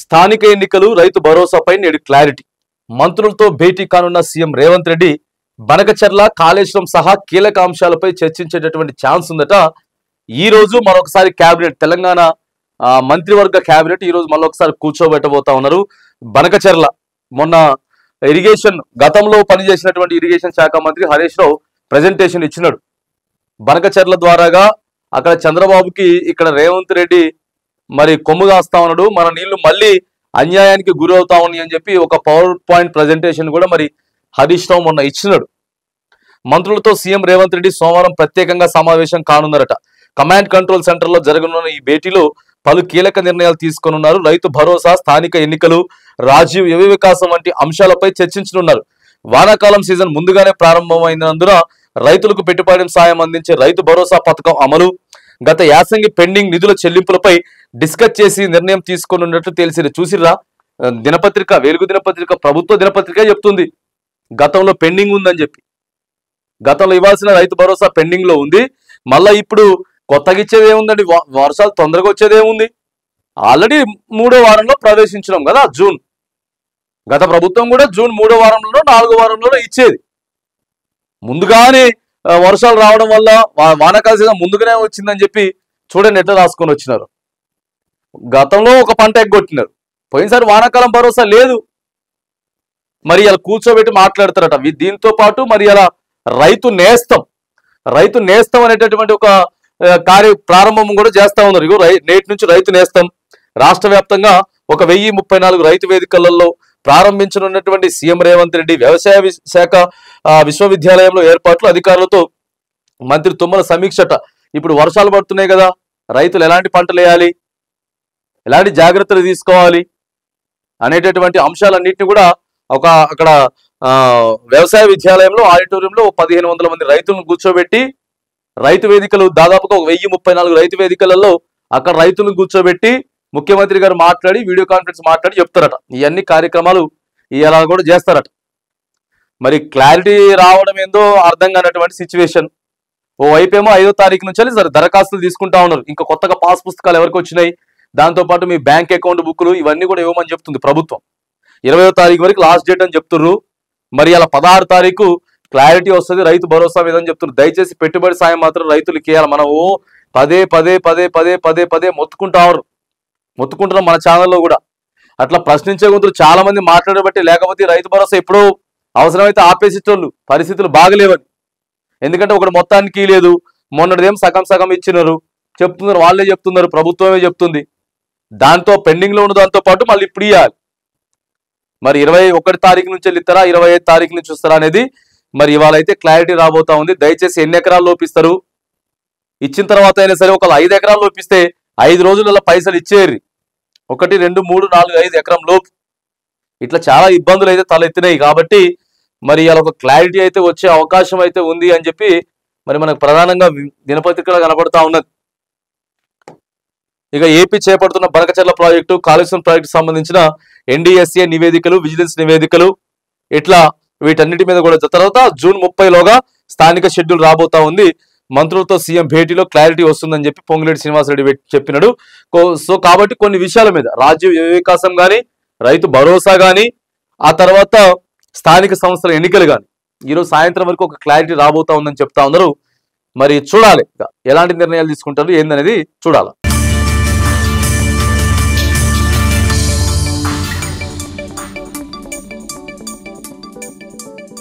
స్థానిక ఎన్నికలు రైతు భరోసాపై నేడు క్లారిటీ. మంత్రులతో భేటీ కానున్న సీఎం రేవంత్ రెడ్డి బనకచర్ల, కాళేశ్వరం సహా కీలక అంశాలపై చర్చించేటటువంటి ఛాన్స్ ఉందట. ఈ రోజు మరొకసారి కేబినెట్, తెలంగాణ మంత్రివర్గ కేబినెట్ ఈ రోజు మరొకసారి కూర్చోబెట్టబోతా ఉన్నారు. బనకచర్ల మొన్న ఇరిగేషన్, గతంలో పనిచేసినటువంటి ఇరిగేషన్ శాఖ మంత్రి హరీష్ రావు ప్రజెంటేషన్ ఇచ్చినాడు. బనకచర్ల ద్వారాగా అక్కడ చంద్రబాబుకి, ఇక్కడ రేవంత్ రెడ్డి మరి కొమ్ము కాస్తా ఉన్నాడు, మన నీళ్లు మళ్ళీ అన్యాయానికి గురి అవుతా ఉన్నాయి అని చెప్పి ఒక పవర్ పాయింట్ ప్రజెంటేషన్ కూడా మరి హరీష్ రావు మొన్న ఇచ్చినాడు. మంత్రులతో సీఎం రేవంత్ రెడ్డి సోమవారం ప్రత్యేకంగా సమావేశం కానున్నారట. కమాండ్ కంట్రోల్ సెంటర్ లో జరగనున్న ఈ భేటీలో పలు కీలక నిర్ణయాలు తీసుకున్నారు. రైతు భరోసా, స్థానిక ఎన్నికలు, రాజీవ్ యువ వికాసం వంటి అంశాలపై చర్చించనున్నారు. వానాకాలం సీజన్ ముందుగానే ప్రారంభమైనందున రైతులకు పెట్టుబడి సాయం అందించే రైతు భరోసా పథకం అమలు, గత యాసంగి పెండింగ్ నిధుల చెల్లింపులపై డిస్కస్ చేసి నిర్ణయం తీసుకున్నట్టు తెలిసింది. చూసిర్రా దినపత్రిక, వెలుగు దినపత్రిక, ప్రభుత్వ దినపత్రిక చెప్తుంది గతంలో పెండింగ్ ఉందని చెప్పి. గతంలో ఇవ్వాల్సిన రైతు భరోసా పెండింగ్ లో ఉంది. మళ్ళా ఇప్పుడు కొత్తగా ఇచ్చేది ఏముందండి? వర్షాలు తొందరగా వచ్చేది ఏముంది? ఆల్రెడీ 3వ వారంలో ప్రవేశించడం కదా జూన్. గత ప్రభుత్వం కూడా జూన్ 3వ వారంలో 4వ వారంలో ఇచ్చేది. ముందుగానే వర్షాలు రావడం వల్ల వానాకాల సీజన్ ముందుగానే వచ్చిందని చెప్పి చూడండి ఎట్లా రాసుకొని వచ్చినారు. గతంలో ఒక పంట ఎగ్గొట్టినారు, పోయినసారి వానాకాలం భరోసా లేదు. మరి ఇలా కూర్చోబెట్టి మాట్లాడతారట. దీంతో పాటు మరి అలా రైతు నేస్తం అనేటటువంటి ఒక ప్రారంభం కూడా చేస్తా ఉన్నారు. ఇగో నేటి నుంచి రైతు నేస్తం రాష్ట్ర వ్యాప్తంగా 1034 రైతు వేదికలలో ప్రారంభించనున్నటువంటి సీఎం రేవంత్ రెడ్డి వ్యవసాయ శాఖ విశ్వవిద్యాలయంలో ఏర్పాట్లు, అధికారులతో మంత్రి తుమ్మల సమీక్షట. ఇప్పుడు వర్షాలు పడుతున్నాయి కదా, రైతులు ఎలాంటి పంటలు వేయాలి, ఎలాంటి జాగ్రత్తలు తీసుకోవాలి అనేటటువంటి అంశాలన్నింటినీ కూడా అక్కడ వ్యవసాయ విద్యాలయంలో ఆడిటోరియంలో 1500 మంది రైతులను కూర్చోబెట్టి, రైతు వేదికలు దాదాపుగా 1034 రైతు వేదికలలో అక్కడ రైతులను కూర్చోబెట్టి ముఖ్యమంత్రి గారు మాట్లాడి, వీడియో కాన్ఫరెన్స్ మాట్లాడి చెప్తారట. ఇవన్నీ కార్యక్రమాలు ఇలా కూడా చేస్తారట. మరి క్లారిటీ రావడం ఏందో అర్థం కానటువంటి సిచ్యువేషన్. ఓ వైపేమో 5వ తారీఖు నుంచి సరే దరఖాస్తులు తీసుకుంటా ఉన్నారు. ఇంకా కొత్తగా పాస్ పుస్తకాలు ఎవరికి వచ్చినాయి, దాంతోపాటు మీ బ్యాంక్ అకౌంట్ బుక్లు ఇవన్నీ కూడా ఇవ్వమని చెప్తుంది ప్రభుత్వం. 20వ తారీఖు వరకు లాస్ట్ డేట్ అని చెప్తున్నారు. మరి అలా 16 తారీఖు క్లారిటీ వస్తుంది రైతు భరోసా మీద అని చెప్తున్నారు. దయచేసి పెట్టుబడి సాయం మాత్రం రైతులకి ఇవ్వాలి. మనం పదే మొత్తుకుంటున్నాం మన ఛానల్లో కూడా. అట్లా ప్రశ్నించే గొంతులు చాలా మంది మాట్లాడబట్టి, లేకపోతే రైతు భరోసా ఎప్పుడో అవసరమైతే ఆపేసేటోళ్ళు, పరిస్థితులు బాగలేవని. ఎందుకంటే ఒకటి మొత్తానికి లేదు, మొన్నటిదేం సగం ఇచ్చినారు చెప్తున్నారు, వాళ్ళే చెప్తున్నారు, ప్రభుత్వమే చెప్తుంది. దాంతో పెండింగ్ లో ఉన్న దాంతో పాటు మళ్ళీ ఇప్పుడు ఇవ్వాలి. మరి 21 తారీఖు నుంచి ఇస్తారా, 25 తారీఖు నుంచి వస్తారా అనేది మరి ఇవాళ అయితే క్లారిటీ రాబోతా ఉంది. దయచేసి ఎన్ని ఎకరాలు లోపిస్తారు, ఇచ్చిన తర్వాత అయినా సరే ఒక 5 ఎకరాలు లోపిస్తే 5 రోజులలో పైసలు ఇచ్చేరి. 1, 2, 3, 4, 5 ఎకరం లోపు ఇట్లా చాలా ఇబ్బందులు అయితే తలెత్తినాయి. కాబట్టి మరి ఇలా ఒక క్లారిటీ అయితే వచ్చే అవకాశం అయితే ఉంది అని చెప్పి మరి మనకు ప్రధానంగా దినపత్రికలో కనబడతా ఉన్నది. ఇక ఏపీ చేపడుతున్న బనకచర్ల ప్రాజెక్టు, కాళేశ్వరం ప్రాజెక్టు సంబంధించిన NDSA నివేదికలు, విజిలెన్స్ నివేదికలు ఇట్లా వీటన్నిటి మీద కూడా తర్వాత జూన్ 30లోగా స్థానిక షెడ్యూల్ రాబోతా ఉంది. మంత్రులతో సీఎం భేటీలో క్లారిటీ వస్తుందని చెప్పి పొంగులేటి శ్రీనివాసరెడ్డి చెప్పినాడు. సో కాబట్టి కొన్ని విషయాల మీద రాజీవ్ యువ వికాసం కానీ, రైతు భరోసా కానీ, ఆ తర్వాత స్థానిక సంస్థల ఎన్నికలు కానీ ఈరోజు సాయంత్రం వరకు ఒక క్లారిటీ రాబోతా ఉందని చెప్తా ఉన్నారు. మరి చూడాలి ఎలాంటి నిర్ణయాలు తీసుకుంటారు ఏందనేది చూడాలి.